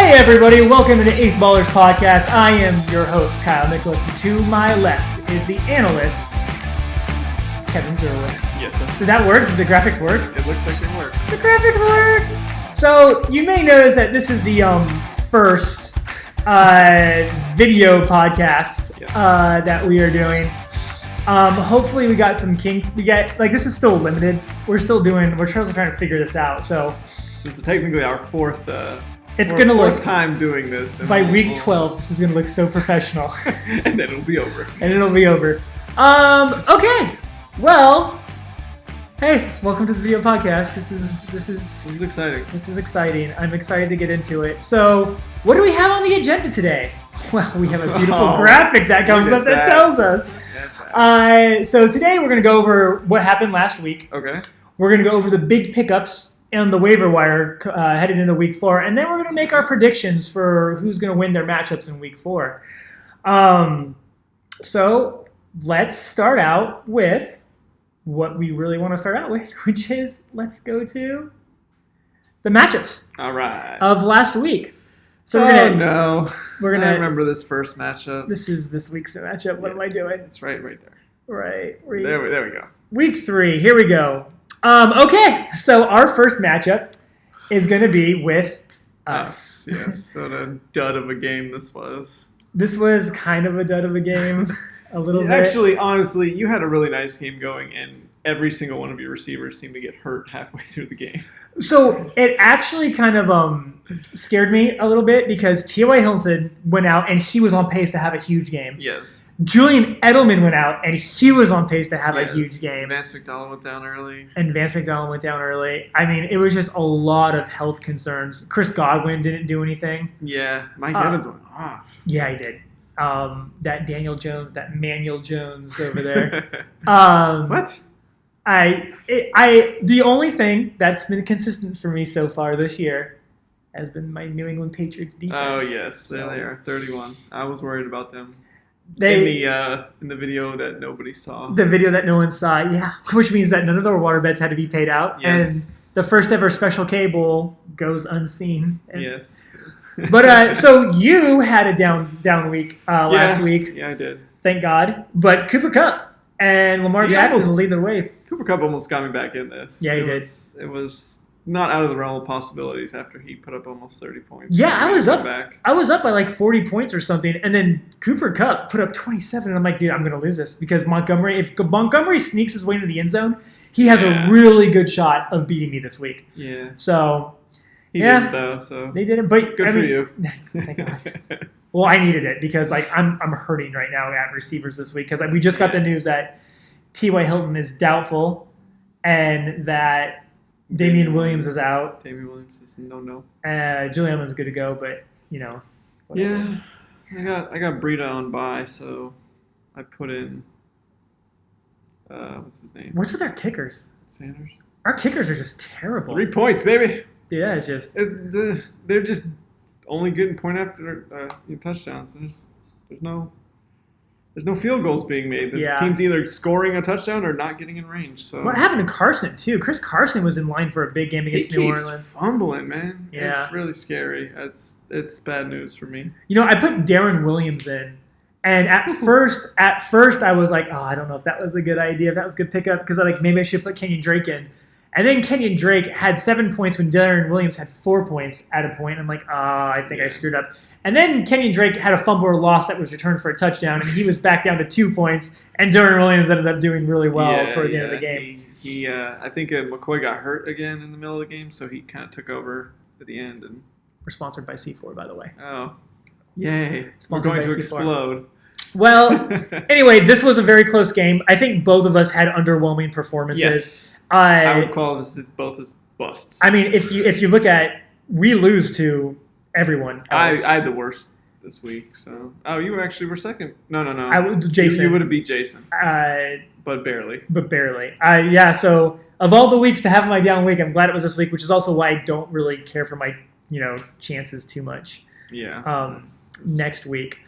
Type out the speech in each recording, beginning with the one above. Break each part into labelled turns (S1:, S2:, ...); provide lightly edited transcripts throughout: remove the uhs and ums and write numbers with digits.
S1: Hey everybody, welcome to the Ace Ballers podcast. I am your host, Kyle Nicolos, and to my left is the analyst, Kevin Zerwood.
S2: Yes.
S1: Did that work? Did the graphics work?
S2: It looks like they work.
S1: The graphics work! So, you may notice that this is the first video podcast that we are doing. Hopefully we got some kinks. This is still limited. We're still trying to figure this out, so.
S2: This is technically our fourth time doing this.
S1: By week 12, this is going to look so professional.
S2: And then it'll be over.
S1: Okay. Well, hey, welcome to the video podcast. This is
S2: exciting.
S1: This is exciting. I'm excited to get into it. So, what do we have on the agenda today? Well, we have a beautiful graphic that comes up that tells us. So today we're going to go over what happened last week.
S2: Okay.
S1: We're going to go over the big pickups on the waiver wire headed into week 4, and then we're going to make our predictions for who's going to win their matchups in week 4. So let's start out with what we really want to start out with, which is let's go to the matchups.
S2: All right.
S1: Of last week. So
S2: we're gonna I remember this first matchup.
S1: This is this week's matchup. What am I doing?
S2: It's right there.
S1: Right.
S2: There we go.
S1: Week 3. Here we go. Okay, so our first matchup is going to be with us.
S2: Yes, what a dud of a game this was.
S1: This was kind of a dud of a game, a little bit.
S2: Actually, honestly, you had a really nice game going, and every single one of your receivers seemed to get hurt halfway through the game.
S1: So it actually kind of scared me a little bit because T.Y. Hilton went out, and he was on pace to have a huge game.
S2: Yes.
S1: Julian Edelman went out, and he was on pace to have a huge game.
S2: Vance McDonald went down early.
S1: I mean, it was just a lot of health concerns. Chris Godwin didn't do anything.
S2: Yeah, Mike Evans went off.
S1: Yeah, he did. That Manuel Jones over there.
S2: What?
S1: The only thing that's been consistent for me so far this year has been my New England Patriots defense.
S2: Oh, yes. There they are, 31. I was worried about them. In the video that nobody saw. The video that no one saw, yeah. Which means that none of their water bets had to be paid out. Yes.
S1: And the first ever Special K Bowl goes unseen.
S2: Yes.
S1: But so you had a down week last week.
S2: Yeah, I did.
S1: Thank God. But Cooper Kupp and Lamar Jackson lead the way.
S2: Cooper Kupp almost got me back in this.
S1: Yeah, he did.
S2: It was not out of the realm of possibilities after he put up almost 30 points.
S1: Yeah, I was up by like 40 points or something, and then Cooper Kupp put up 27, and I'm like, dude, I'm going to lose this because if Montgomery sneaks his way into the end zone, he has a really good shot of beating me this week.
S2: Yeah.
S1: So,
S2: he didn't though, so.
S1: They didn't, but
S2: good for you.
S1: Thank God. Well, I needed it because like I'm hurting right now at receivers this week because we just got the news that T.Y. Hilton is doubtful and that Damian Williams is out.
S2: Damian Williams is no.
S1: Julian Edelman's good to go, but whatever.
S2: Yeah, I got Breida on bye, so I put in what's his name?
S1: What's with our kickers?
S2: Sanders.
S1: Our kickers are just terrible.
S2: 3 points, baby.
S1: Yeah, it's just
S2: they're just only getting point after touchdowns. There's no field goals being made. The team's either scoring a touchdown or not getting in range. So
S1: what happened to Carson too? Chris Carson was in line for a big game against New Orleans.
S2: Fumbling, man.
S1: Yeah.
S2: It's really scary. It's bad news for me.
S1: I put Darren Williams in, and at first I was like, oh, I don't know if that was a good idea, if that was a good pickup, because maybe I should put Kenyon Drake in. And then Kenyon Drake had 7 points when Darren Williams had 4 points at a point. I'm like, I think I screwed up. And then Kenyon Drake had a fumble or loss that was returned for a touchdown, and he was back down to 2 points. And Darren Williams ended up doing really well toward the end of the game.
S2: I think McCoy got hurt again in the middle of the game, so he kind of took over at the end. And
S1: we're sponsored by C4, by the way.
S2: Oh, yay!
S1: Sponsored
S2: we're going
S1: by
S2: to
S1: C4.
S2: explode.
S1: Well, anyway, this was a very close game. I think both of us had underwhelming performances.
S2: Yes. I would call this both as busts.
S1: I mean, if you look at, we lose to everyone else.
S2: I had the worst this week. So, you actually were second. No.
S1: Jason.
S2: You would have beat Jason. But barely.
S1: Yeah. So of all the weeks to have my down week, I'm glad it was this week, which is also why I don't really care for my chances too much.
S2: Yeah.
S1: Next week.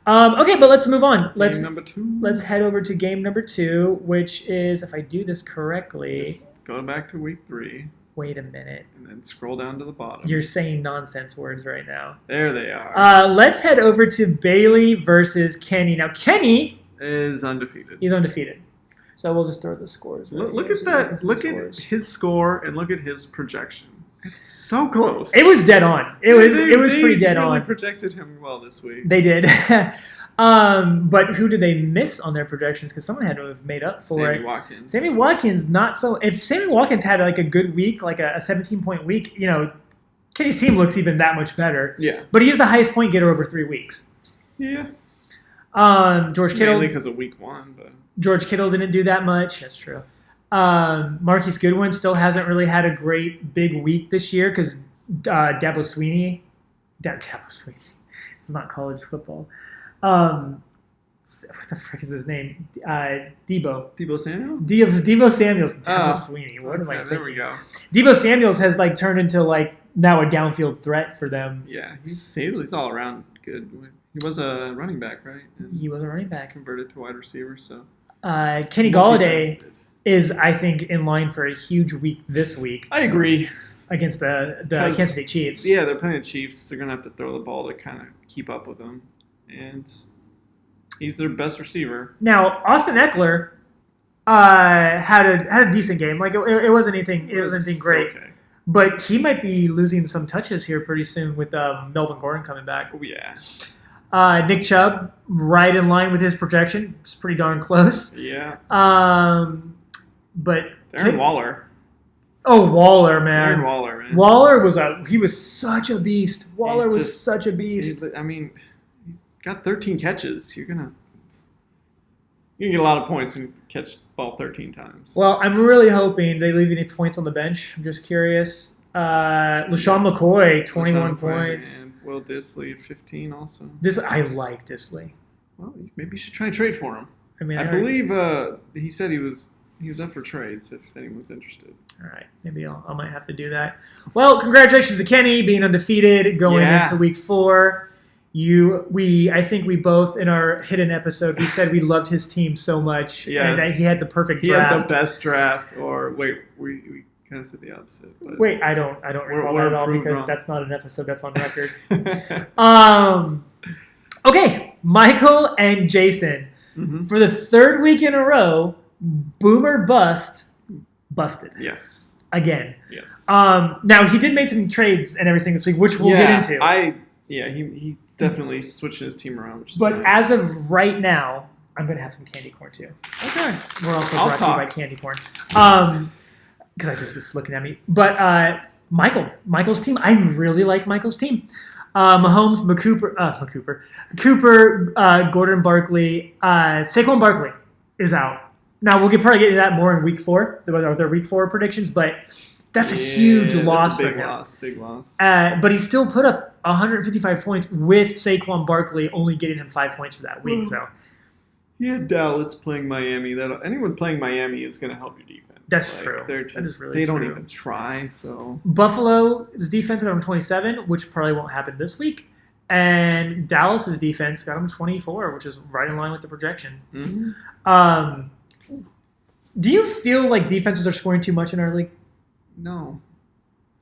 S1: Okay, but let's move on.
S2: Game number 2.
S1: Let's head over to game number 2, which is, if I do this correctly,
S2: going back to week 3.
S1: Wait a minute.
S2: And then scroll down to the bottom.
S1: You're saying nonsense words right now.
S2: There they are.
S1: Let's head over to Bailey versus Kenny. Now, Kenny
S2: is undefeated.
S1: He's undefeated. So we'll just throw the scores. Right
S2: look at that. Look at his score and look at his projection. It's so close.
S1: It was dead on. It was pretty dead on.
S2: They projected him well this week.
S1: They did. But who did they miss on their projections? Because someone had to have made up for it. Sammy Watkins, not so. If Sammy Watkins had like a good week, like a 17-point week, Kenny's team looks even that much better.
S2: Yeah.
S1: But he is the highest point getter over 3 weeks.
S2: Yeah.
S1: George Kittle.
S2: Mainly because of week 1, but
S1: George Kittle didn't do that much. That's true. Marquise Goodwin still hasn't really had a great big week this year because Dabo Sweeney. It's not college football. What the frick is his name?
S2: Debo Samuel?
S1: Debo Samuels. Dabo Sweeney. What am I thinking?
S2: There we go.
S1: Debo Samuels has turned into now a downfield threat for them.
S2: Yeah, he's all around good. He was a running back, right? And
S1: he was a running back.
S2: Converted to wide receiver, so.
S1: Kenny Golladay is, I think, in line for a huge week this week.
S2: I agree.
S1: Against the Kansas City Chiefs.
S2: Yeah, they're playing the Chiefs. They're going to have to throw the ball to kind of keep up with them. And he's their best receiver.
S1: Now, Austin Eckler had a decent game. It wasn't anything. It wasn't anything great. Okay. But he might be losing some touches here pretty soon with Melvin Gordon coming back.
S2: Oh yeah.
S1: Nick Chubb, right in line with his projection. It's pretty darn close.
S2: Yeah.
S1: But
S2: Darren Waller.
S1: Oh, Waller, man.
S2: Darren Waller, man.
S1: Waller was such a beast. Waller was such a beast.
S2: He's got 13 catches. You're gonna get a lot of points when you catch the ball 13 times.
S1: Well, I'm really hoping they leave any points on the bench. I'm just curious. LaShawn McCoy, 21 points.
S2: And Will Dissly at 15 also.
S1: I like Dissly.
S2: Well, maybe you should try and trade for him.
S1: I
S2: believe he said he was up for trades if anyone's interested.
S1: All right, maybe I might have to do that. Well, congratulations to Kenny being undefeated going into week 4. I think we both in our hidden episode we said we loved his team so much and that he had the perfect draft.
S2: He had the best draft. Or wait, we kind of said the opposite. But
S1: wait, I don't recall that at all because that's not an episode that's on record. Okay, Michael and Jason for the 3rd week in a row. Boomer busted.
S2: Yes.
S1: Again.
S2: Yes.
S1: Now he did make some trades and everything this week, which we'll get into.
S2: He definitely switched his team around.
S1: But as of right now, I'm going to have some candy corn too.
S2: Okay.
S1: We're also brought to you by candy corn. Because I just looking at me. But Michael's team, I really like Michael's team. Mahomes, Cooper, Gordon Barkley, Saquon Barkley is out. Now, we'll probably get into that more in week 4, their week 4 predictions, but that's a huge loss for him.
S2: Big loss.
S1: But he still put up 155 points with Saquon Barkley only getting him 5 points for that week. So
S2: he had Dallas playing Miami. Anyone playing Miami is going to help your defense.
S1: That's true.
S2: They don't even try. So
S1: Buffalo's defense got him 27, which probably won't happen this week. And Dallas's defense got him 24, which is right in line with the projection.
S2: Mm-hmm.
S1: Do you feel like defenses are scoring too much in our league?
S2: No.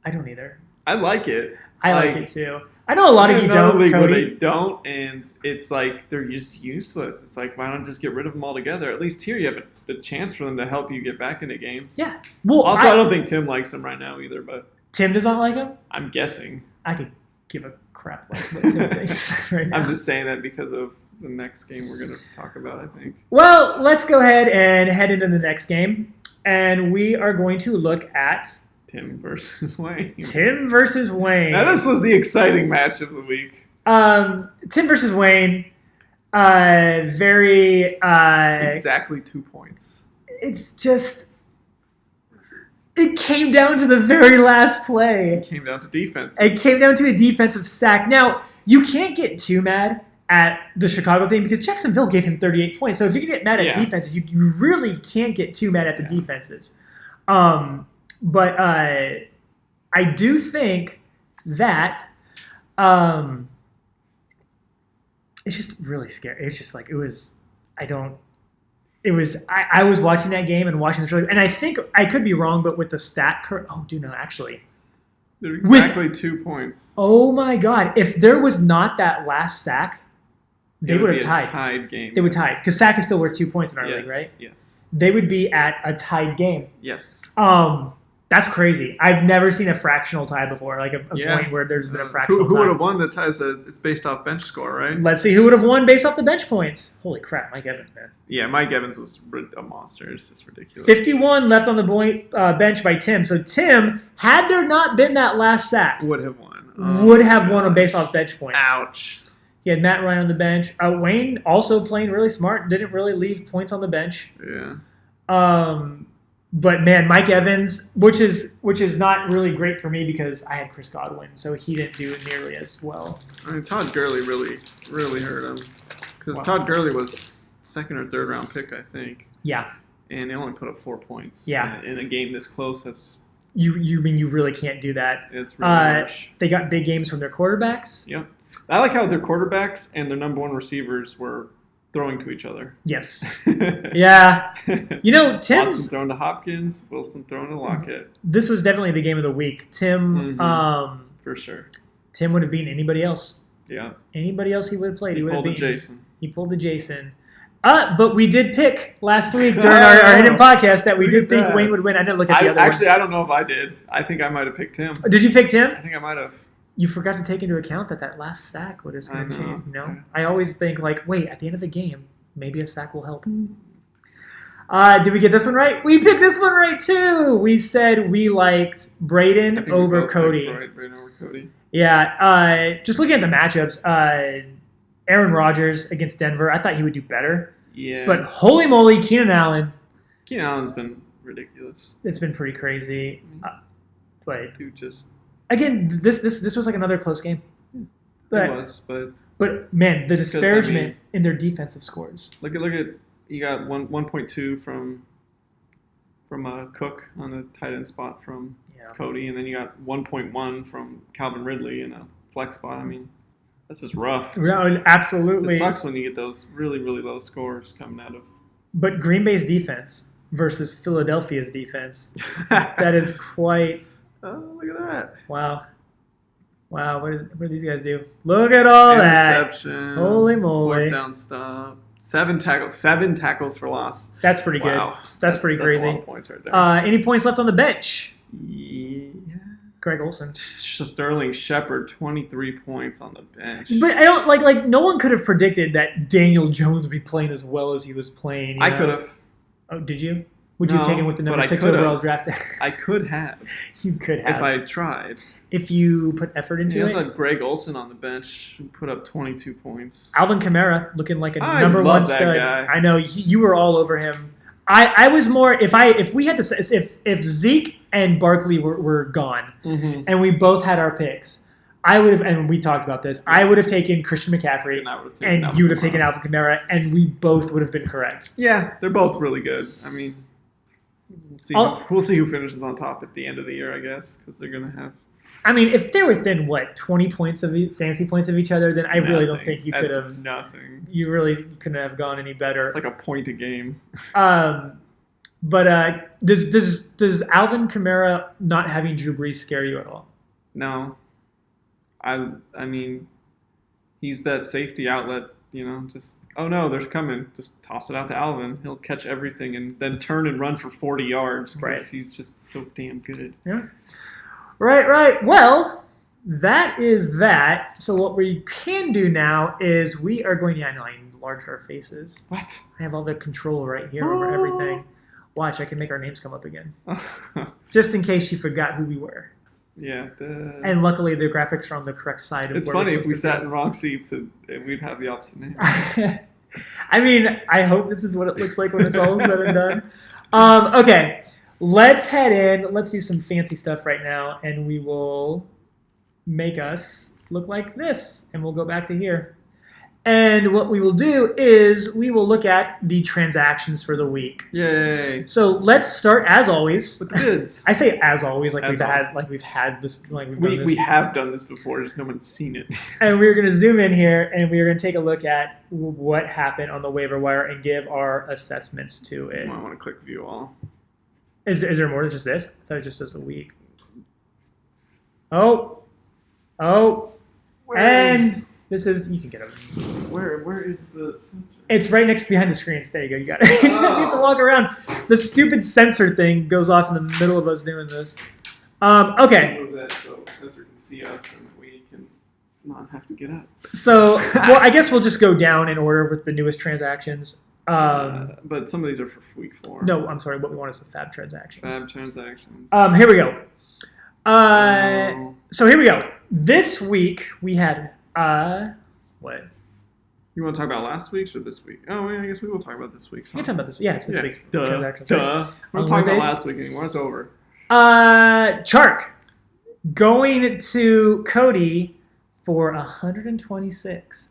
S1: I don't either.
S2: I like it.
S1: I like it too. I know a lot of you don't,
S2: Cody.
S1: Where
S2: they don't, and it's like they're just useless. It's like, why not just get rid of them altogether? At least here you have a chance for them to help you get back into games.
S1: Yeah. Well,
S2: also, I don't think Tim likes them right now either, but
S1: Tim does not like them?
S2: I'm guessing.
S1: I could give a crap less what Tim thinks right now.
S2: I'm just saying that because of the next game we're going to talk about, I think.
S1: Well, let's go ahead and head into the next game, and we are going to look at
S2: Tim versus Wayne.
S1: Tim versus Wayne.
S2: Now, this was the exciting match of the week.
S1: Tim versus Wayne. Very...
S2: exactly 2 points.
S1: It's just... It came down to the very last play.
S2: It came down to defense.
S1: It came down to a defensive sack. Now, you can't get too mad at the Chicago thing because Jacksonville gave him 38 points. So if you can get mad at defenses, you really can't get too mad at the defenses. But I do think that it's just really scary. It's just like it was. I don't. it was. I was watching that game and watching this, and I think I could be wrong, but with the stat, actually,
S2: they're exactly 2 points.
S1: Oh my God! If there was not that last sack, they would have tied.
S2: Tied game.
S1: They would tie because sack is still worth 2 points in our league, right?
S2: Yes.
S1: They would be at a tied game.
S2: Yes.
S1: That's crazy. I've never seen a fractional tie before, like a point where there's been a fractional tie.
S2: Who would have won the tie? It's based off bench score, right?
S1: Let's see who would have won based off the bench points. Holy crap, Mike Evans, man.
S2: Yeah, Mike Evans was a monster. It's just ridiculous.
S1: 51 left on the bench by Tim. So Tim, had there not been that last sack,
S2: would have won.
S1: Would have won based off bench points.
S2: Ouch.
S1: He had Matt Ryan on the bench. Wayne also playing really smart. Didn't really leave points on the bench.
S2: Yeah.
S1: But man, Mike Evans, which is not really great for me because I had Chris Godwin, so he didn't do nearly as well.
S2: I mean, Todd Gurley really hurt him because Todd Gurley was second or third round pick, I think.
S1: Yeah.
S2: And he only put up 4 points.
S1: Yeah.
S2: In a game this close, that's
S1: you mean you really can't do that.
S2: It's really harsh.
S1: They got big games from their quarterbacks.
S2: Yep. I like how their quarterbacks and their number one receivers were throwing to each other.
S1: Yes. Yeah. You know, Tim's
S2: Watson throwing to Hopkins, Wilson throwing to Lockett.
S1: This was definitely the game of the week. Tim,
S2: for sure.
S1: Tim would have beaten anybody else.
S2: Yeah.
S1: Anybody else he would have played, he would have beaten.
S2: He
S1: pulled the Jason. But we did pick last week during our hidden podcast that we did think Wayne would win. I didn't look at the other ones.
S2: Actually, I don't know if I did. I think I might have picked him.
S1: Did you pick Tim?
S2: I think I might have.
S1: You forgot to take into account that last sack would have going to change. You know, I always think like, wait, at the end of the game, maybe a sack will help. Did we get this one right? We picked this one right too. We said we liked Braden over Cody.
S2: Braden over Cody.
S1: Yeah. Just looking at the matchups, Aaron Rodgers against Denver, I thought he would do better.
S2: Yeah.
S1: But holy moly, Keenan Allen.
S2: Keenan Allen's been ridiculous.
S1: It's been pretty crazy. But
S2: dude, just
S1: again, this was like another close game.
S2: It was,
S1: but man, the disparagement in their defensive scores.
S2: Look at you got 1.2 from Cook on the tight end spot from Cody, and then you got 1.1 from Calvin Ridley in a flex spot. I mean, that's just rough.
S1: Yeah, absolutely.
S2: It sucks when you get those really, really low scores coming out of.
S1: But Green Bay's defense versus Philadelphia's defense, that is quite.
S2: Oh, look at that!
S1: Wow. What did these guys do? Look at all
S2: Interception,
S1: that! Holy moly!
S2: Fourth down stop. 7 tackles for loss.
S1: That's pretty good. That's pretty crazy.
S2: That's a lot of points right there.
S1: Any points left on the bench?
S2: Yeah.
S1: Greg Olsen.
S2: Sterling Shepard, 23 points on the bench.
S1: But I don't like no one could have predicted that Daniel Jones would be playing as well as he was playing.
S2: I could have.
S1: Oh, did you? Would you have taken with the number 6 overall draft?
S2: I could have.
S1: You could have.
S2: If I tried.
S1: If you put effort into it.
S2: He also had Greg Olsen on the bench who put up 22 points.
S1: Alvin Kamara looking like a number one stud.
S2: Guy.
S1: I know you were all over him. I was more if we had to if Zeke and Barkley were gone and we both had our picks, I would have, and we talked about this. I would have taken Christian McCaffrey, and you would have taken Alvin Kamara, and we both would have been correct.
S2: Yeah, they're both really good. I mean, we'll see who finishes on top at the end of the year, I guess, because they're gonna have.
S1: I mean, if they're within 20 points of fantasy points of each other, then I really don't think you could have.
S2: Nothing.
S1: You really couldn't have gone any better.
S2: It's like a point a game.
S1: But does Alvin Kamara not having Drew Brees scare you at all?
S2: No. I mean, he's that safety outlet. You know, just oh no, they're coming. Just toss it out to Alvin. He'll catch everything and then turn and run for 40 yards because he's just so damn good.
S1: Yeah. Right. Well, that is that. So what we can do now is we are going to... I enlarged our faces.
S2: What?
S1: I have all the control right here over everything. Watch, I can make our names come up again. Just in case you forgot who we were.
S2: Yeah.
S1: And luckily the graphics are on the correct side of
S2: it's funny if we sat in wrong seats and we'd have the opposite name.
S1: I mean, I hope this is what it looks like when it's all said and done. Okay. Let's head in. Let's do some fancy stuff right now, and we will make us look like this, and we'll go back to here. And what we will do is we will look at the transactions for the week.
S2: Yay!
S1: So let's start as always
S2: with the bids.
S1: I say as always,
S2: We have done this before, just no one's seen it.
S1: And we're going to zoom in here, and we're going to take a look at what happened on the waiver wire and give our assessments to it.
S2: I want to click view all.
S1: Is there more than just this? I thought it just does the week. Oh, this is, you can get it.
S2: Where is the sensor?
S1: It's right next behind the screens. There you go. You got it. We have to walk around. The stupid sensor thing goes off in the middle of us doing this. Okay.
S2: Move that so the sensor can see us and we can not have to get up.
S1: So, well, I guess we'll just go down in order with the newest transactions.
S2: But some of these are for week 4.
S1: No, I'm sorry. What we want is the fab transactions.
S2: Fab transactions.
S1: Here we go. So here we go. This week we had what?
S2: You want to talk about last week's or this week? Oh, yeah, I guess we will talk about this week's.
S1: We can talk about this. Yeah, it's this week. Transactions.
S2: Duh. We're not talking about last week anymore. It's over.
S1: Chark going to Cody for 126.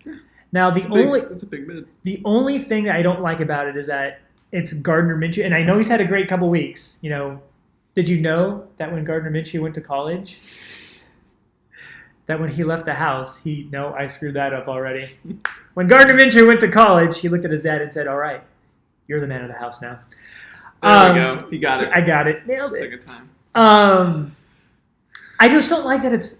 S1: Now
S2: that's a big bid.
S1: The only thing that I don't like about it is that it's Gardner Minshew, and I know he's had a great couple weeks. You know, did you know that when Gardner Minshew went to college, that when he left the house, I screwed that up already. When Gardner Minshew went to college, he looked at his dad and said, "All right, you're the man of the house now."
S2: There we go. He got it.
S1: I got it. Nailed it.
S2: Second time.
S1: I just don't like that it's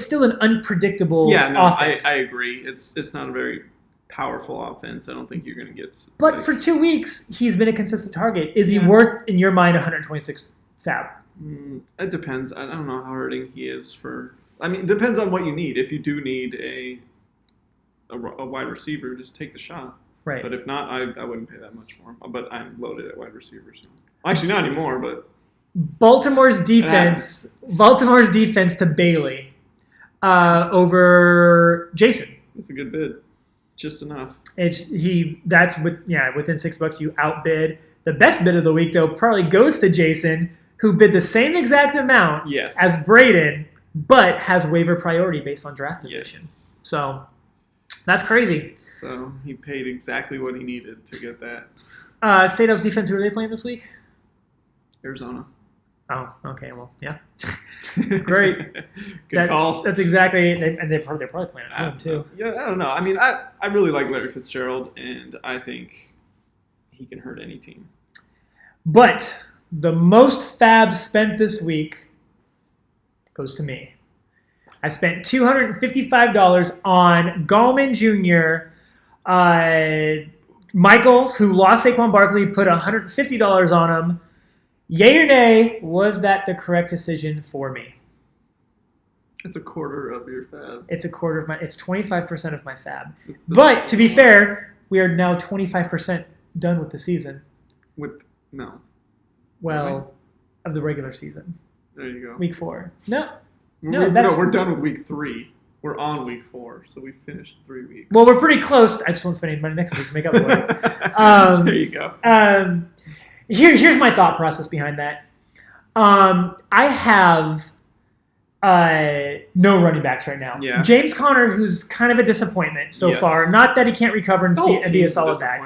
S1: still an unpredictable offense.
S2: I agree. It's not a very powerful offense. I don't think you're going to get.
S1: But for 2 weeks, he's been a consistent target. Is he worth, in your mind, 126 fab?
S2: It depends. I don't know how hurting he is for. I mean, it depends on what you need. If you do need a wide receiver, just take the shot.
S1: Right.
S2: But if not, I wouldn't pay that much for him. But I'm loaded at wide receiver. So. Actually, not anymore, but.
S1: Baltimore's defense to Bailey over Jason.
S2: That's a good bid. Just enough.
S1: Within $6 you outbid. The best bid of the week though probably goes to Jason, who bid the same exact amount as Braden, but has waiver priority based on draft position.
S2: Yes.
S1: So that's crazy.
S2: So he paid exactly what he needed to get that.
S1: Sato's defense, who are they playing this week?
S2: Arizona.
S1: Oh, okay. Well, yeah. Great.
S2: Good call.
S1: That's exactly, and they're probably playing at home too.
S2: Yeah, I don't know. I mean, I really like Larry Fitzgerald, and I think he can hurt any team. But
S1: the most fab spent this week goes to me. I spent $255 on Gallman Jr. Michael, who lost Saquon Barkley, put $150 on him. Yay or nay, was that the correct decision for me?
S2: It's a quarter of your fab.
S1: It's 25% of my fab. But to be fair, we are now 25% done with the season. Of the regular season.
S2: There you go.
S1: Week 4.
S2: We're done with week 3. We're on week 4, so we finished 3 weeks.
S1: Well, we're pretty close. I just won't spend any money next week to make up for it.
S2: There you go.
S1: Here's my thought process behind that. I have no running backs right now.
S2: Yeah.
S1: James Conner, who's kind of a disappointment so far. Not that he can't recover and be a solid back.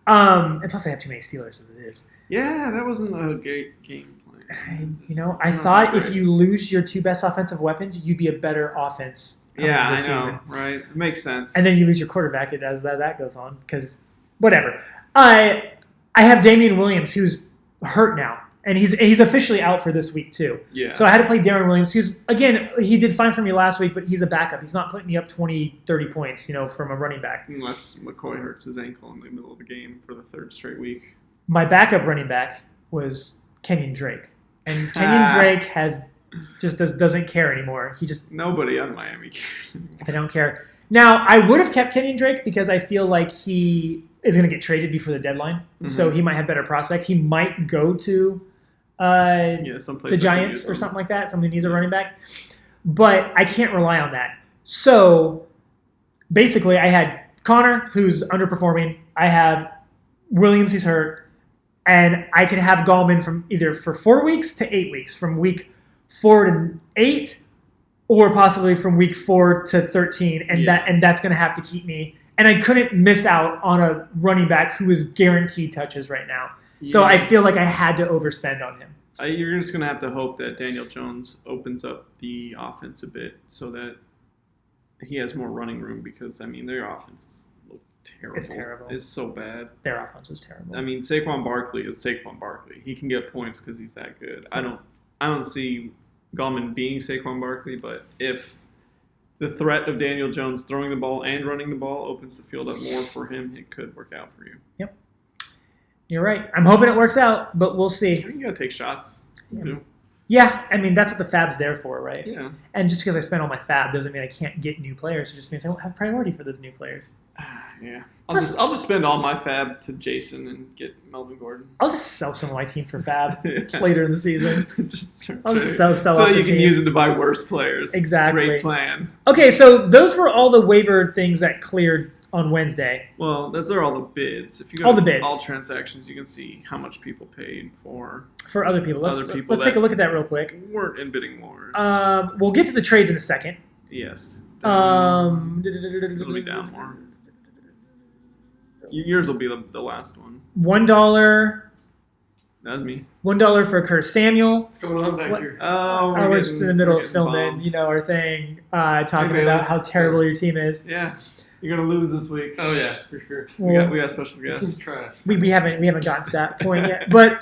S1: And plus, I have too many Steelers as it is.
S2: Yeah, that wasn't a great game plan.
S1: I thought if you lose your 2 best offensive weapons, you'd be a better offense.
S2: Yeah, I know, season. Right? It makes sense.
S1: And then you lose your quarterback as that goes on. Because whatever. I have Damian Williams, who's hurt now. And he's officially out for this week, too.
S2: Yeah.
S1: So I had to play Darren Williams, who's, again, he did fine for me last week, but he's a backup. He's not putting me up 20, 30 points, from a running back.
S2: Unless McCoy hurts his ankle in the middle of the game for the 3rd straight week.
S1: My backup running back was Kenyon Drake. And Kenyon Drake doesn't care anymore.
S2: Nobody on Miami cares anymore.
S1: They don't care. Now, I would have kept Kenyon Drake because I feel like he is going to get traded before the deadline. Mm-hmm. So he might have better prospects. He might go to the Giants or something like that. Somebody needs a running back. But I can't rely on that. So basically, I had Connor, who's underperforming. I have Williams, he's hurt. And I could have Gallman from either for 4 weeks to 8 weeks, from week 4 to 8, or possibly from week 4 to 13, and that's going to have to keep me. And I couldn't miss out on a running back who is guaranteed touches right now.
S2: Yeah.
S1: So I feel like I had to overspend on him.
S2: You're just going to have to hope that Daniel Jones opens up the offense a bit so that he has more running room because, their offense look terrible.
S1: It's terrible.
S2: It's so bad.
S1: Their offense was terrible.
S2: Saquon Barkley is Saquon Barkley. He can get points because he's that good. I don't see Gallman being Saquon Barkley, but if the threat of Daniel Jones throwing the ball and running the ball opens the field up more for him, it could work out for you.
S1: Yep. You're right. I'm hoping it works out, but we'll see.
S2: You got to take shots.
S1: Yeah, that's what the fab's there for, right?
S2: Yeah.
S1: And just because I spent all my fab doesn't mean I can't get new players. It just means I don't have priority for those new players.
S2: Yeah. I'll just spend all my fab to Jason and get Melvin Gordon.
S1: I'll just sell some of my team for fab later in the season.
S2: I'll
S1: just sell
S2: so
S1: off
S2: you
S1: the
S2: can
S1: team.
S2: use it to buy worse players.
S1: Exactly.
S2: Great plan.
S1: Okay, so those were all the waiver things that cleared on Wednesday.
S2: Well, those are all the bids. If you go
S1: all
S2: to
S1: the bids.
S2: all transactions, you can see how much people paid for
S1: other people. Let's take a look at that real quick.
S2: Weren't in bidding wars.
S1: We'll get to the trades in a second.
S2: Yes.
S1: It'll
S2: It'll be down more. Yours will be the last one.
S1: $1.
S2: That's me.
S1: $1 for Curtis Samuel.
S3: What's going on back here?
S2: Oh,
S1: we're just in the middle of
S2: filming,
S1: filming, our thing, talking
S2: Hey,
S1: about how terrible your team is.
S2: Yeah, you're gonna lose this week.
S3: Oh yeah, for sure.
S2: We got special
S3: Team's
S2: guests.
S3: trash.
S1: We haven't gotten to that point yet. But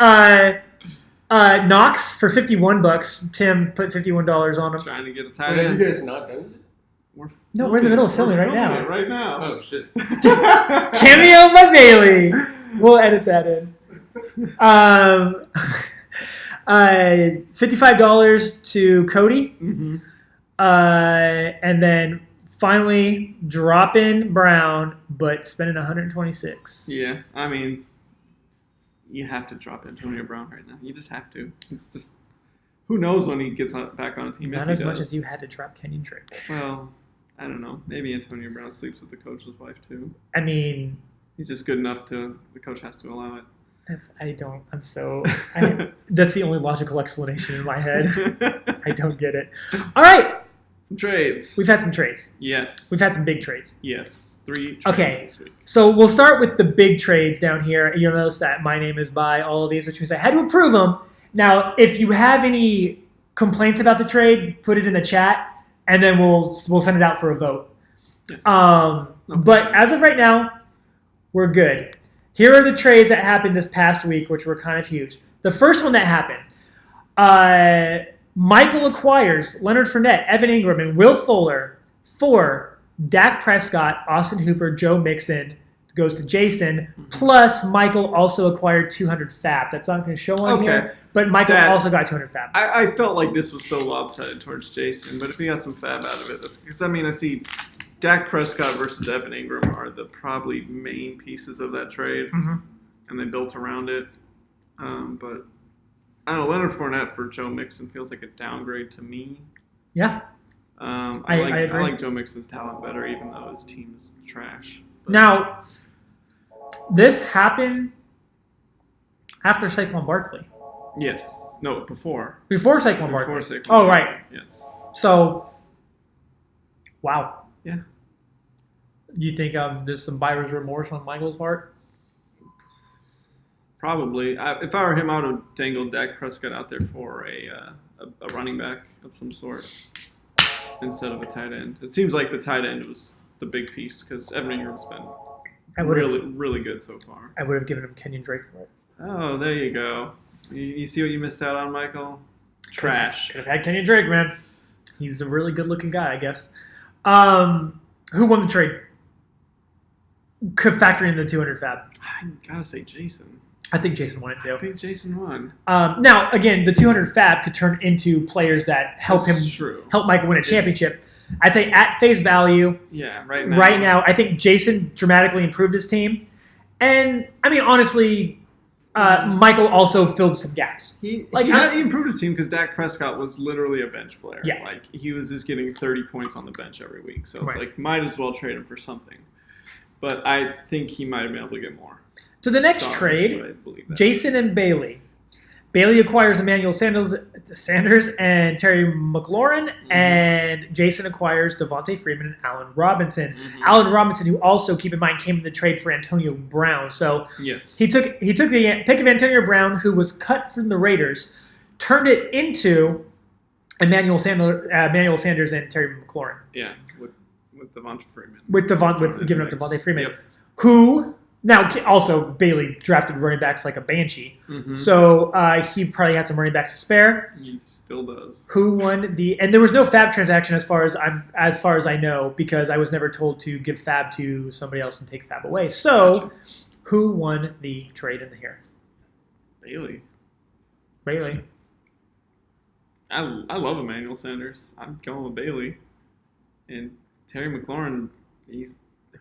S1: Knox for $51. Tim put $51 on him.
S2: Trying to get a
S3: Wait,
S2: tight
S3: have
S2: end.
S3: you guys not done it?
S1: We're in the middle of filming right now.
S2: It right now.
S3: Oh shit.
S1: Cameo by Bailey. We'll edit that in. $55 to Cody.
S2: Mm-hmm.
S1: And then finally dropping Brown, but spending $126.
S2: Yeah, you have to drop Antonio Brown right now. You just have to. It's just who knows when he gets back on a team.
S1: Not as much as you had to drop Kenyon Drake.
S2: Well, I don't know. Maybe Antonio Brown sleeps with the coach's wife too. He's just good enough to. The coach has to allow it.
S1: That's the only logical explanation in my head. I don't get it. All right.
S2: Some trades.
S1: We've had some trades.
S2: Yes.
S1: We've had some big trades.
S2: Yes. 3 trades this week.
S1: So we'll start with the big trades down here. You'll notice that my name is by all of these, which means I had to approve them. Now, if you have any complaints about the trade, put it in the chat, and then we'll send it out for a vote.
S2: Yes.
S1: But as of right now, we're good. Here are the trades that happened this past week, which were kind of huge. The first one that happened, Michael acquires Leonard Fournette, Evan Ingram, and Will Fuller for Dak Prescott, Austin Hooper, Joe Mixon goes to Jason. Plus, Michael also acquired 200 fab. That's not going to show on here, but Michael also got 200 fab.
S2: I felt like this was so lopsided towards Jason, but if he got some fab out of it, because I see Dak Prescott versus Evan Ingram are the probably main pieces of that trade, and they built around it. But I don't know, Leonard Fournette for Joe Mixon feels like a downgrade to me.
S1: Yeah.
S2: I
S1: agree.
S2: I like Joe Mixon's talent better, even though his team is trash. But
S1: Now, this happened after Saquon Barkley.
S2: yes. No, before.
S1: Before Saquon Barkley.
S2: Before Saquon.
S1: Oh, right.
S2: Yes.
S1: So, wow.
S2: Yeah.
S1: You think there's some buyer's remorse on Michael's part?
S2: Probably. If I were him, I would have dangled Dak Prescott out there for a running back of some sort instead of a tight end. It seems like the tight end was the big piece because Evan Ingram's been really good so far.
S1: I would have given him Kenyon Drake for it.
S2: Oh, there you go. You see what you missed out on, Michael? Trash.
S1: Could have had Kenyon Drake, man. He's a really good-looking guy, I guess. Who won the trade? Could factor in the 200 fab.
S2: I gotta say Jason.
S1: I think Jason won it too.
S2: I think Jason won.
S1: Now, again, the 200 fab could turn into players that help help Michael win a championship. I'd say at face value,
S2: right now.
S1: Right now, I think Jason dramatically improved his team, and honestly, Michael also filled some gaps.
S2: He improved his team because Dak Prescott was literally a bench player.
S1: Yeah.
S2: Like he was just getting 30 points on the bench every week, so it's like might as well trade him for something. But I think he might have been able to get more.
S1: So the next trade, Jason and Bailey. Bailey acquires Emmanuel Sanders, Sanders and Terry McLaurin, and Jason acquires Devontae Freeman and Allen Robinson. Allen Robinson, who also, keep in mind, came in the trade for Antonio Brown. So
S2: Yes.
S1: he took the pick of Antonio Brown, who was cut from the Raiders, turned it into Emmanuel Sanders and Terry McLaurin.
S2: Yeah, with Devontae Freeman.
S1: With giving up Devontae Freeman,
S2: Yep.
S1: who now also Bailey drafted running backs like a banshee.
S2: Mm-hmm.
S1: So he probably had some running backs to spare.
S2: He still does.
S1: Who won and there was no Fab transaction as far as I know, because I was never told to give Fab to somebody else and take Fab away. So
S2: Gotcha.
S1: who won the trade in here?
S2: Bailey.
S1: Bailey.
S2: I love Emmanuel Sanders. I'm going with Bailey. And Terry McLaurin,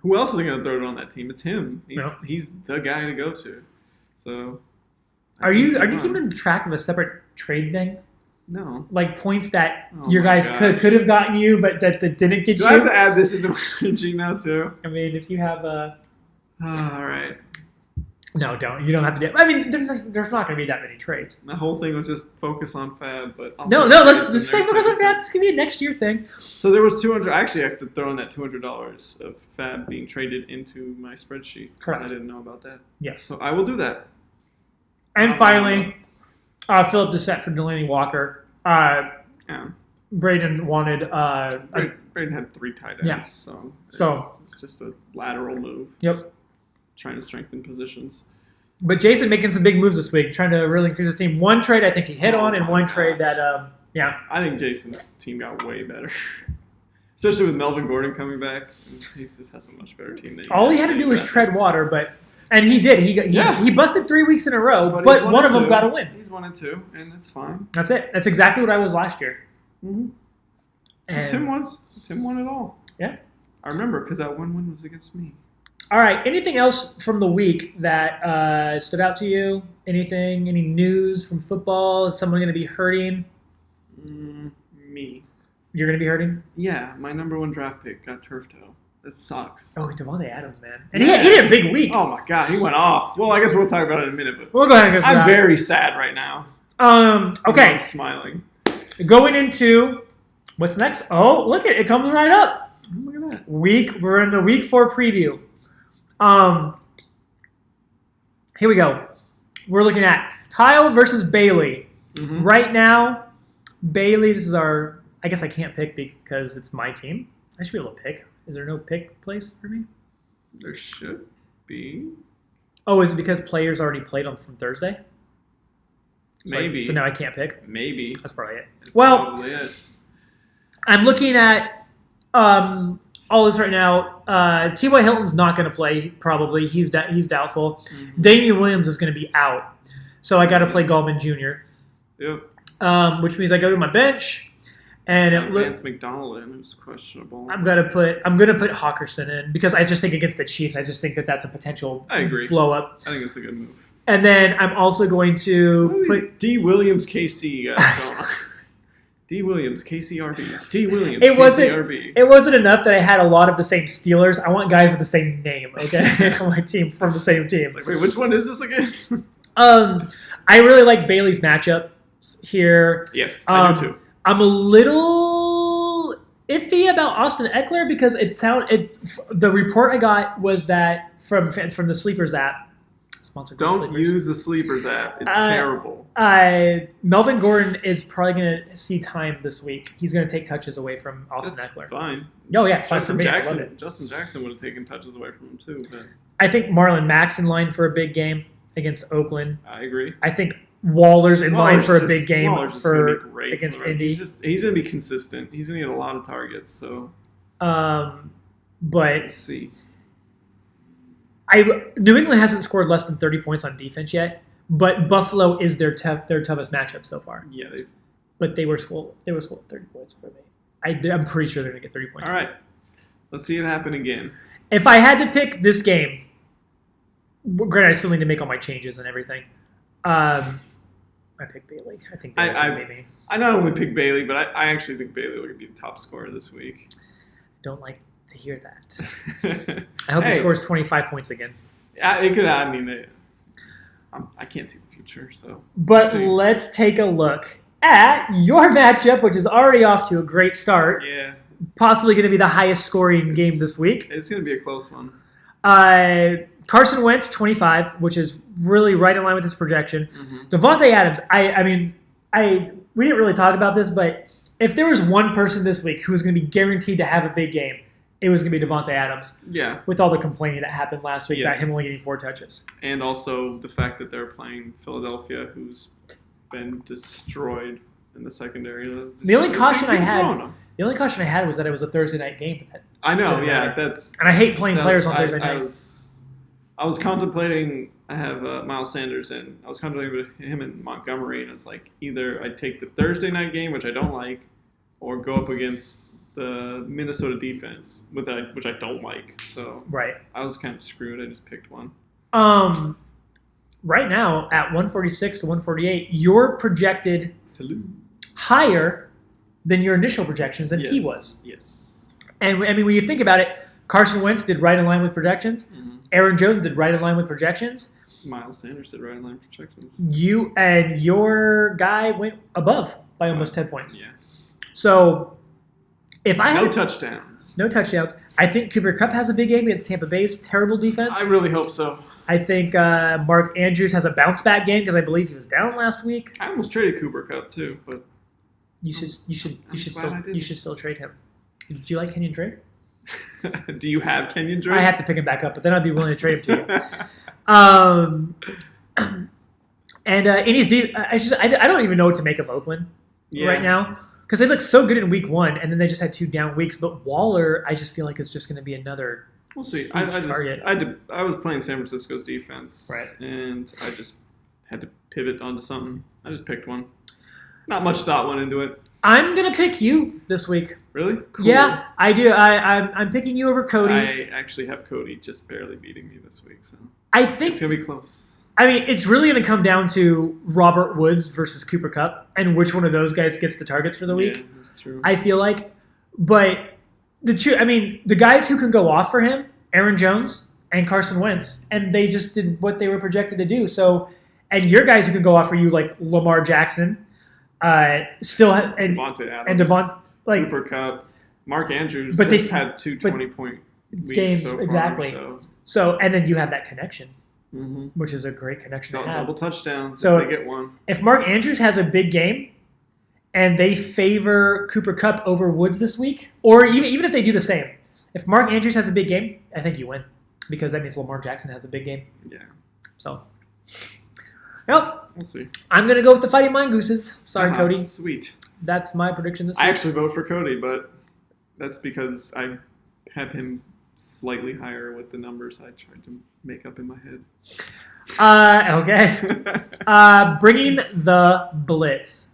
S2: who else is going to throw it on that team? It's him. He's the guy to go to. So,
S1: Are you keeping track of a separate trade thing?
S2: No.
S1: Like points that
S2: Oh
S1: your
S2: my
S1: guys
S2: gosh.
S1: could have gotten you, but that didn't get
S2: Do
S1: you?
S2: I have to add this into my spreadsheet now too?
S1: I mean, if you have a...
S2: All right.
S1: No, don't. You don't have to do it. I mean, there's not going to be that many trades.
S2: My whole thing was just focus on Fab, but
S1: Let's stay focused on that. This could be a next year thing.
S2: So there was $200. Actually, I have to throw in that $200 of Fab being traded into my spreadsheet. 'Cause
S1: Correct.
S2: I didn't know about that.
S1: Yes.
S2: So I will do that.
S1: And finally, Philip Dissett for Delaney Walker.
S2: Yeah.
S1: Braden wanted.
S2: Braden had 3 tight ends,
S1: Yeah.
S2: so it's just a lateral move.
S1: Yep.
S2: Trying to strengthen positions.
S1: But Jason making some big moves this week, trying to really increase his team. One trade I think he hit on, and one trade that,
S2: I think Jason's team got way better. Especially with Melvin Gordon coming back. He just has a much better team than
S1: all he had to do was tread water, and he did. He busted 3 weeks in a row, but
S2: he's
S1: one of them
S2: 1-2.
S1: got a win.
S2: He's 1-2, and it's fine.
S1: That's it. That's exactly what I was last year.
S2: Mm-hmm.
S1: And-
S2: Tim won it all.
S1: Yeah.
S2: I remember because that one win was against me.
S1: All right. Anything else from the week that stood out to you? Anything? Any news from football? Is someone going to be hurting?
S2: Me.
S1: You're going to be hurting?
S2: Yeah, my number 1 draft pick got turf toe. That sucks.
S1: Oh, Devontae Adams, man. And he had a big week.
S2: Oh my god, he went off. Well, I guess we'll talk about it in a minute, but
S1: We'll go ahead and go
S2: I'm very sad right now.
S1: Okay.
S2: I'm smiling.
S1: Going into what's next? Oh, look it comes right up.
S2: Look at that.
S1: We're in the week 4 preview. Here we go. We're looking at Kyle versus Bailey.
S2: Mm-hmm.
S1: Right now, Bailey, this is our, I guess I can't pick because it's my team. I should be able to pick. Is there no pick place for me?
S2: There should be.
S1: Oh, is it because players already played on from Thursday?
S2: Maybe.
S1: So now I can't pick?
S2: Maybe.
S1: That's probably it.
S2: That's
S1: Well,
S2: probably it.
S1: I'm looking at all this right now. T.Y. Hilton's not going to play, probably. He's doubtful.
S2: Mm-hmm.
S1: Damian Williams is going to be out. So I got to play Gallman Jr.,
S2: Yep.
S1: which means I go to my bench. And it
S2: Lance McDonald in, who's questionable.
S1: I'm gonna put Hawkinson in because I just think against the Chiefs, I just think that's a potential
S2: I agree.
S1: blow up.
S2: I think it's a good move.
S1: And then I'm also going to put
S2: D. Williams KC guys going on. D. Williams KCRB. D. Williams
S1: It wasn't-
S2: KCRB.
S1: It wasn't enough that I had a lot of the same Steelers. I want guys with the same name, okay, on my team from the same team.
S2: Like, wait, which one is this again?
S1: I really like Bailey's matchup here.
S2: Yes, I do too.
S1: I'm a little iffy about Austin Eckler because the report I got was that from the Sleepers app, sponsored by
S2: Don't
S1: Sleepers.
S2: use the Sleepers app. It's terrible.
S1: Melvin Gordon is probably going to see time this week. He's going to take touches away from Austin
S2: That's
S1: Eckler.
S2: fine.
S1: Oh yeah, it's fine for me. I love it.
S2: Justin Jackson would have taken touches away from him too. But
S1: I think Marlon Mack's in line for a big game against Oakland.
S2: I agree.
S1: I think Waller's in line for a
S2: Waller's
S1: big
S2: just-
S1: game
S2: Waller's just gonna be great
S1: against
S2: for him.
S1: Indy.
S2: He's going to be consistent. He's going to get a lot of targets. So
S1: But
S2: we'll see.
S1: New England hasn't scored less than 30 points on defense yet, but Buffalo is their toughest matchup so far.
S2: Yeah.
S1: But they were scored 30 points for me. I'm pretty sure they're going to get 30 points.
S2: All right. Let's see it happen again.
S1: If I had to pick this game, granted, I still need to make all my changes and everything. I pick Bailey. I think Bailey's going to beat me.
S2: I not only pick Bailey, but I actually think Bailey will be the top scorer this week.
S1: Don't like to hear that. I hope he scores 25 points again.
S2: It could. I mean, I can't see the future. So,
S1: But
S2: see.
S1: let's take a look at your matchup, which is already off to a great start.
S2: Yeah.
S1: Possibly going to be the highest scoring game this week.
S2: It's going to be a close one.
S1: Carson Wentz, 25, which is really right in line with his projection.
S2: Mm-hmm.
S1: Devontae Adams, we didn't really talk about this, but if there was one person this week who was going to be guaranteed to have a big game, it was going to be Devontae Adams.
S2: Yeah.
S1: With all the complaining that happened last week about
S2: Yes.
S1: him only getting 4 touches.
S2: And also the fact that they're playing Philadelphia, who's been destroyed in the secondary.
S1: The only caution I
S2: Who's
S1: had
S2: throwing them?
S1: The only caution I had was that it was a Thursday night game.
S2: I know,
S1: Didn't
S2: yeah,
S1: matter.
S2: that's.
S1: And I hate playing
S2: that
S1: players
S2: was-
S1: on Thursday nights.
S2: I was contemplating. I have Miles Sanders, and I was contemplating with him in Montgomery, and it's like either I take the Thursday night game, which I don't like, or go up against the Minnesota defense, which I don't like. So
S1: Right.
S2: I was kind of screwed. I just picked one.
S1: Right now, at 146 to 148, you're projected
S2: To lose.
S1: higher than your initial projections than he
S2: Yes.
S1: was.
S2: Yes.
S1: And I mean, when you think about it, Carson Wentz did right in line with projections.
S2: Mm-hmm.
S1: Aaron Jones did right in line with projections.
S2: Miles Sanders did right in line projections.
S1: You and your guy went above by almost 10 points.
S2: Yeah.
S1: So if I
S2: No
S1: had
S2: touchdowns.
S1: no touchdowns, I think Cooper Kupp has a big game against Tampa Bay's terrible defense.
S2: I really hope so.
S1: I think Mark Andrews has a bounce back game because I believe he was down last week.
S2: I almost traded Cooper Kupp too, but
S1: You should
S2: glad I didn't.
S1: still trade him. Do you like Kenyon Drake?
S2: do you have Kenyon Drake?
S1: I have to pick him back up, but then I'd be willing to trade him to you. And Indy's I don't even know what to make of Oakland right now because they look so good in week 1, and then they just had 2 down weeks. But Waller, I just feel like is just going to be another.
S2: We'll see.
S1: huge
S2: I
S1: target.
S2: was playing San Francisco's defense,
S1: Right.
S2: and I just had to pivot onto something. I just picked one. Not much thought went into it.
S1: I'm gonna pick you this week.
S2: Really? Cool.
S1: Yeah, I do. I'm picking you over Cody.
S2: I actually have Cody just barely beating me this week, so
S1: I think.
S2: it's gonna be close.
S1: I mean, it's really going to come down to Robert Woods versus Cooper Kupp and which one of those guys gets the targets for the week.
S2: Yeah, that's true.
S1: I feel like, but the guys who can go off for him, Aaron Jones and Carson Wentz, and they just did what they were projected to do. So, and your guys who can go off for you, like Lamar Jackson, and
S2: Devontae Adams,
S1: and Devon, like
S2: Cooper Kupp, Mark Andrews,
S1: But they-
S2: has had 2 20-point weeks
S1: games
S2: so far,
S1: exactly.
S2: So.
S1: and then you have that connection,
S2: Mm-hmm.
S1: which is a great connection to have.
S2: Double touchdowns
S1: So-
S2: if they get one.
S1: If Mark Andrews has a big game and they favor Cooper Kupp over Woods this week, or even if they do the same, if Mark Andrews has a big game, I think you win because that means Lamar Jackson has a big game.
S2: Yeah,
S1: So, yep,
S2: we'll see.
S1: I'm going to go with the Fighting Mongooses. Sorry,
S2: Uh-huh,
S1: Cody.
S2: Sweet.
S1: That's my prediction this
S2: I
S1: week.
S2: actually vote for Cody, but that's because I have him slightly higher with the numbers I tried to make up in my head.
S1: Okay. Bringing the blitz.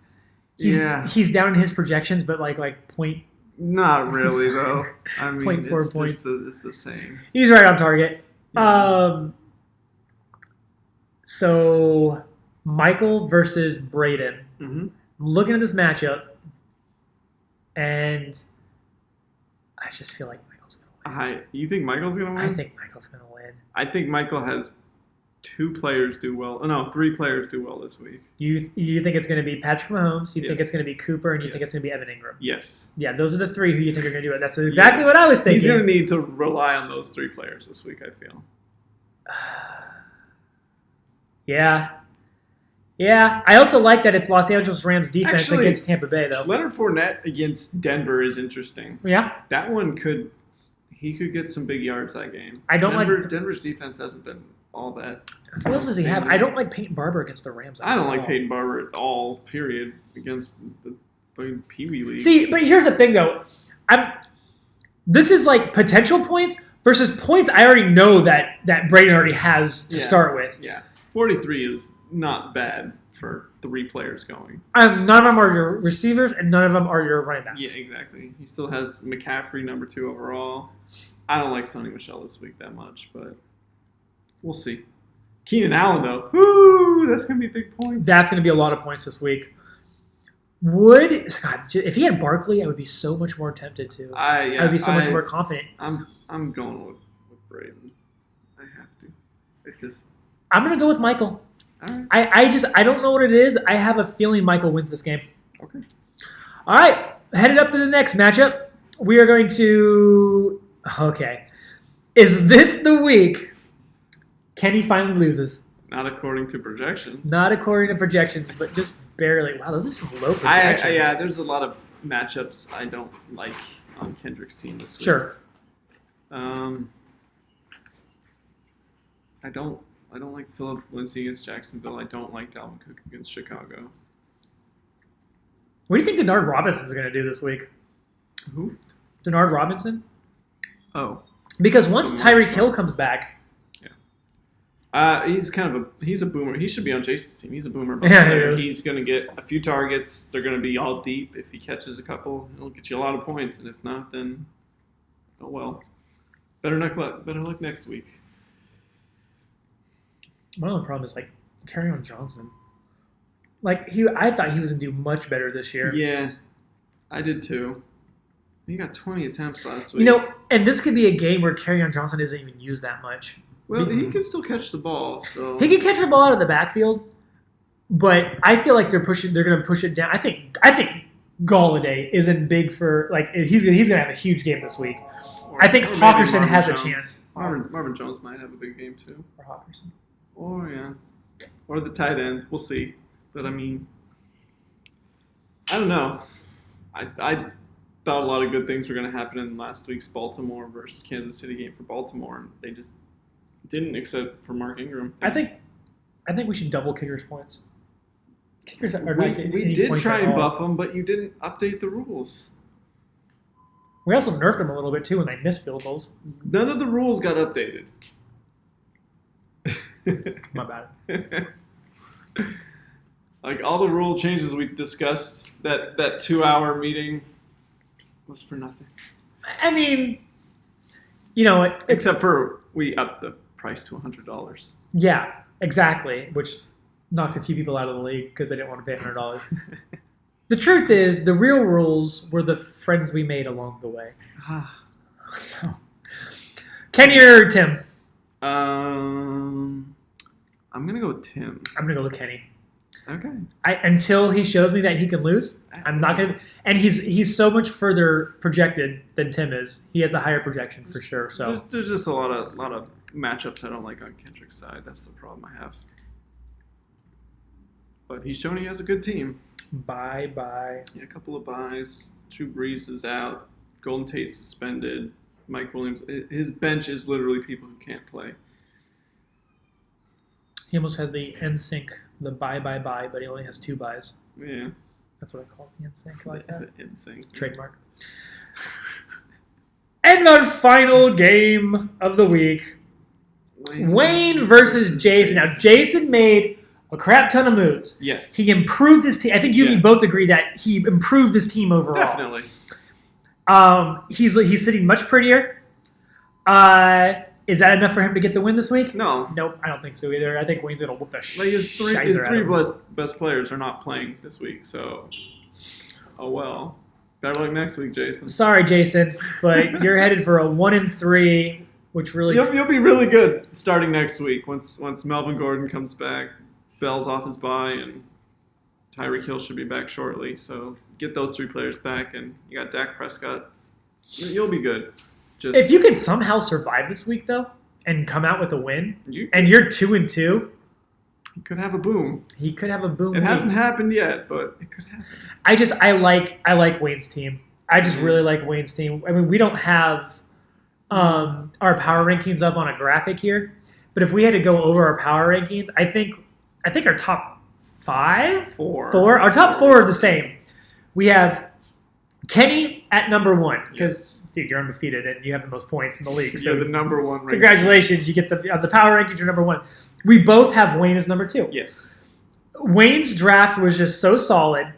S1: He's down in his projections, but like point.
S2: Not really, though. I mean,
S1: 0.4
S2: it's
S1: points.
S2: it's the same.
S1: He's right on target.
S2: Yeah.
S1: So Michael versus Braden.
S2: Mm-hmm.
S1: I'm looking at this matchup, and I just feel like Michael's going to win.
S2: You think Michael's going to win?
S1: I think Michael's going to win.
S2: I think Michael has 2 players do well. Oh, no, 3 players do well this week.
S1: You think it's going to be Patrick Mahomes, you think
S2: Yes.
S1: it's going to be Cooper, and you
S2: Yes.
S1: think it's going to be Evan Ingram.
S2: Yes.
S1: Yeah, those are the 3 who you think are going to do it. That's exactly
S2: Yes.
S1: what I was thinking.
S2: He's going to need to rely on those 3 players this week, I feel.
S1: Yeah. Yeah. I also like that it's Los Angeles Rams defense
S2: Actually,
S1: against Tampa Bay, though.
S2: Leonard Fournette against Denver is interesting.
S1: Yeah.
S2: That one he could get some big yards that game.
S1: I don't like-
S2: Denver's defense hasn't been all that.
S1: Who else does he have? I don't like Peyton Barber against the Rams.
S2: I don't like
S1: at all.
S2: Peyton Barber at all, period, against the fucking Pee Wee League.
S1: See, but here's the thing, though. This is like potential points versus points I already know that Braden already has to
S2: Yeah.
S1: start with.
S2: Yeah. 43 is not bad for 3 players going.
S1: None of them are your receivers, and none of them are your running backs.
S2: Yeah, exactly. He still has McCaffrey, number 2 overall. I don't like Sonny Michel this week that much, but we'll see. Keenan Allen, though. Woo! That's going to be big points.
S1: That's going to be a lot of points this week. If he had Barkley, I would be so much more tempted to. I would be so much more confident.
S2: I'm going with Braden. I have to.
S1: I'm going to go with Michael.
S2: All right.
S1: I don't know what it is. I have a feeling Michael wins this game.
S2: Okay.
S1: All right, headed up to the next matchup. We are going to. Okay. Is this the week Kenny finally loses?
S2: Not according to projections.
S1: Not according to projections, but just barely. Wow, those are some low projections.
S2: Yeah, there's a lot of matchups I don't like on Kendrick's team this week.
S1: Sure.
S2: I don't like Philip Lindsay against Jacksonville. I don't like Dalvin Cook against Chicago.
S1: What do you think Denard Robinson's going to do this week?
S2: Who?
S1: Denard Robinson?
S2: Oh.
S1: Because once Tyreek Hill comes back,
S2: he's a boomer. He should be on Jason's team. He's a boomer.
S1: Yeah,
S2: He's going to get a few targets. They're going to be all deep. If he catches a couple, he'll get you a lot of points. And if not, then oh well. Better luck next week.
S1: one of the problems is like Kerryon Johnson. Like I thought he was gonna do much better this year.
S2: Yeah, I did too. He got 20 attempts last week.
S1: You know, and this could be a game where Kerryon Johnson isn't even used that much.
S2: Well, he can still catch the ball. So
S1: he can catch the ball out of the backfield, but I feel like they're going to push it down. I think Galladay isn't big for like he's going to have a huge game this week. I think Hawkinson has a chance.
S2: Marvin Jones might have a big game too.
S1: Or Hawkinson.
S2: Or the tight end. We'll see. But I mean, I don't know. I thought a lot of good things were going to happen in last week's Baltimore versus Kansas City game for Baltimore, and they just didn't, except for Mark Ingram.
S1: I think we should double kickers' points. Kickers are not getting
S2: we
S1: any
S2: did
S1: points
S2: try
S1: at
S2: and
S1: all.
S2: buff them, but you didn't update the rules.
S1: We also nerfed them a little bit too when they missed field goals.
S2: None of the rules got updated.
S1: My bad.
S2: Like all the rule changes we discussed, that 2-hour meeting was for nothing.
S1: I mean, you know,
S2: Except for we upped the price to $100.
S1: Yeah, exactly. Which knocked a few people out of the league because they didn't want to pay $100. The truth is, the real rules were the friends we made along the way. So, Kenny or Tim?
S2: I'm gonna go with Tim.
S1: I'm gonna go with Kenny.
S2: Okay.
S1: Until he shows me that he can lose, I'm not gonna. And he's so much further projected than Tim is. He has the higher projection for sure. So
S2: there's just a lot of matchups I don't like on Kendrick's side. That's the problem I have. But he's shown he has a good team.
S1: Bye.
S2: Yeah, a couple of buys. Drew Brees is out. Golden Tate suspended. Mike Williams. His bench is literally people who can't play.
S1: He almost has the NSYNC, the bye, but he only has 2 buys.
S2: Yeah.
S1: That's what I call it, the NSYNC, like that.
S2: NSYNC.
S1: Trademark. And our final game of the week, Wayne versus Jason. Now, Jason made a crap ton of moves.
S2: Yes.
S1: He improved his team. I think you and me both agree that he improved his team overall.
S2: Definitely.
S1: He's sitting much prettier. Is that enough for him to get the win this week?
S2: No.
S1: Nope, I don't think so either. I think Wayne's going to whoop the
S2: Like his three
S1: shizer
S2: best players are not playing this week, so oh well. Better luck next week, Jason.
S1: Sorry, Jason, but you're headed for a 1-3, which really
S2: You'll be really good starting next week once Melvin Gordon comes back, Bell's off his bye, and Tyreek Hill should be back shortly. So get those 3 players back, and you got Dak Prescott. You'll be good.
S1: If you could somehow survive this week, though, and come out with a win, and you're 2-2,
S2: he could have a boom.
S1: He could have a boom.
S2: It hasn't happened yet, but it could happen.
S1: I like Wayne's team. I just really like Wayne's team. I mean, we don't have our power rankings up on a graphic here, but if we had to go over our power rankings, I think our top 5, our top 4 are the same. We have Kenny at number 1 because. Dude, you're undefeated and you have the most points in the league. So
S2: you're the number 1 ranking.
S1: Congratulations, you get the power rankings. You're number 1. We both have Wayne as number 2.
S2: Yes.
S1: Wayne's draft was just so solid,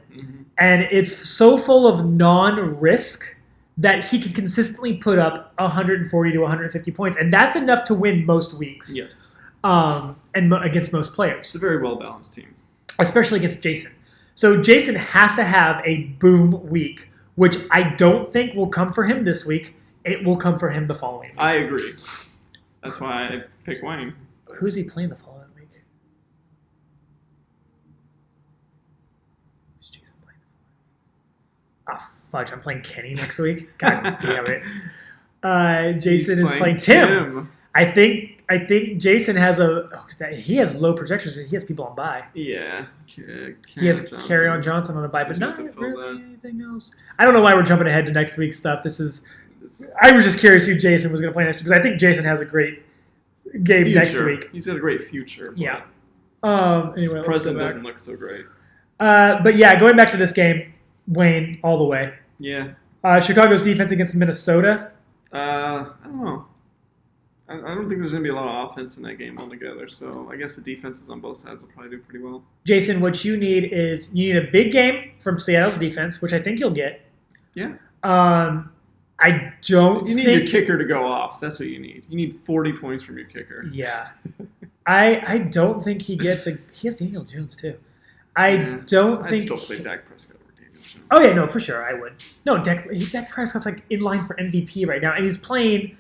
S1: and it's so full of non-risk that he can consistently put up 140 to 150 points, and that's enough to win most weeks.
S2: Yes.
S1: And against most players.
S2: It's a very well balanced team,
S1: especially against Jason. So Jason has to have a boom week, which I don't think will come for him this week. It will come for him the following week.
S2: I agree. That's why I pick Wayne.
S1: Who's he playing the following week? Who's Jason playing the following Oh, fudge. I'm playing Kenny next week. God damn it. Jason
S2: He's
S1: is playing Tim. I think Jason has he has low projections, but he has people on bye.
S2: Yeah.
S1: He has Carry-On Johnson on a bye, but not really anything else. I don't know why we're jumping ahead to next week's stuff. I was just curious who Jason was going to play next, because I think Jason has a great game next week.
S2: He's got a great future.
S1: Yeah.
S2: His
S1: Anyway,
S2: present doesn't look so great.
S1: but yeah, going back to this game, Wayne all the way.
S2: Yeah.
S1: Chicago's defense against Minnesota.
S2: I don't know. I don't think there's going to be a lot of offense in that game altogether, so I guess the defenses on both sides will probably do pretty well.
S1: Jason, what you need is a big game from Seattle's defense, which I think you'll get.
S2: Yeah.
S1: I don't
S2: You need your kicker to go off. That's what you need. You need 40 points from your kicker.
S1: Yeah. I don't think he gets he has Daniel Jones too. I'd still
S2: play Dak Prescott over Daniel Jones.
S1: Oh yeah, no, for sure I would. No, Dak Prescott's like in line for MVP right now, and he's playing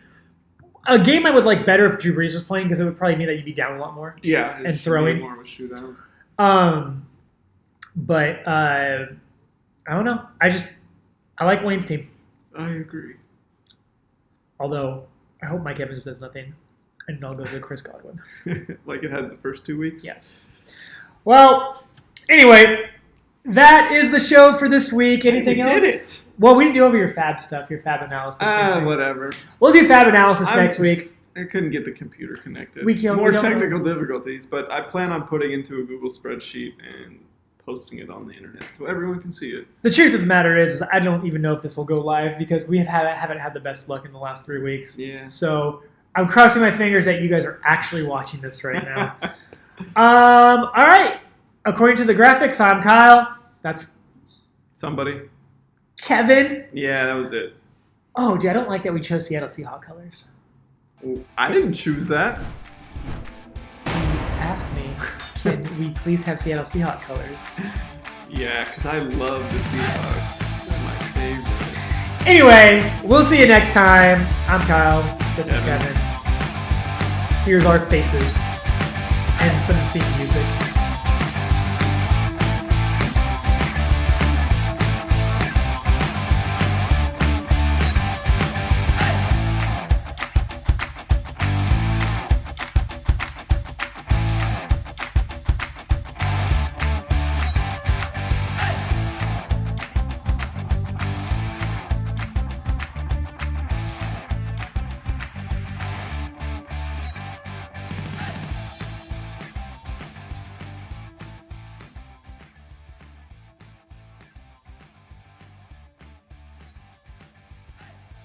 S1: a game I would like better if Drew Brees was playing, because it would probably mean that you'd be down a lot more.
S2: Yeah,
S1: and throwing
S2: more of a shootout.
S1: But I don't know. I like Wayne's team.
S2: I agree.
S1: Although I hope Mike Evans does nothing, and I'll go to Chris Godwin.
S2: Like it had the first 2 weeks.
S1: Yes. Well, anyway, that is the show for this week. Anything else?
S2: We did it.
S1: Well, we didn't do over your fab stuff, your fab analysis.
S2: Whatever.
S1: We'll do fab analysis next week.
S2: I couldn't get the computer connected.
S1: More
S2: technical difficulties, but I plan on putting into a Google spreadsheet and posting it on the internet so everyone can see it.
S1: The truth of the matter is I don't even know if this will go live, because we haven't had the best luck in the last 3 weeks.
S2: Yeah.
S1: So I'm crossing my fingers that you guys are actually watching this right now. All right. According to the graphics, I'm Kyle. That's
S2: somebody.
S1: Kevin.
S2: Yeah, that was it.
S1: Oh, dude, I don't like that we chose Seattle Seahawks colors.
S2: Ooh, I didn't choose that.
S1: You asked me, can we please have Seattle Seahawks colors?
S2: Yeah, because I love the Seahawks. They're my favorite.
S1: Anyway, we'll see you next time. I'm Kyle. This is Kevin. Here's our faces and some theme music.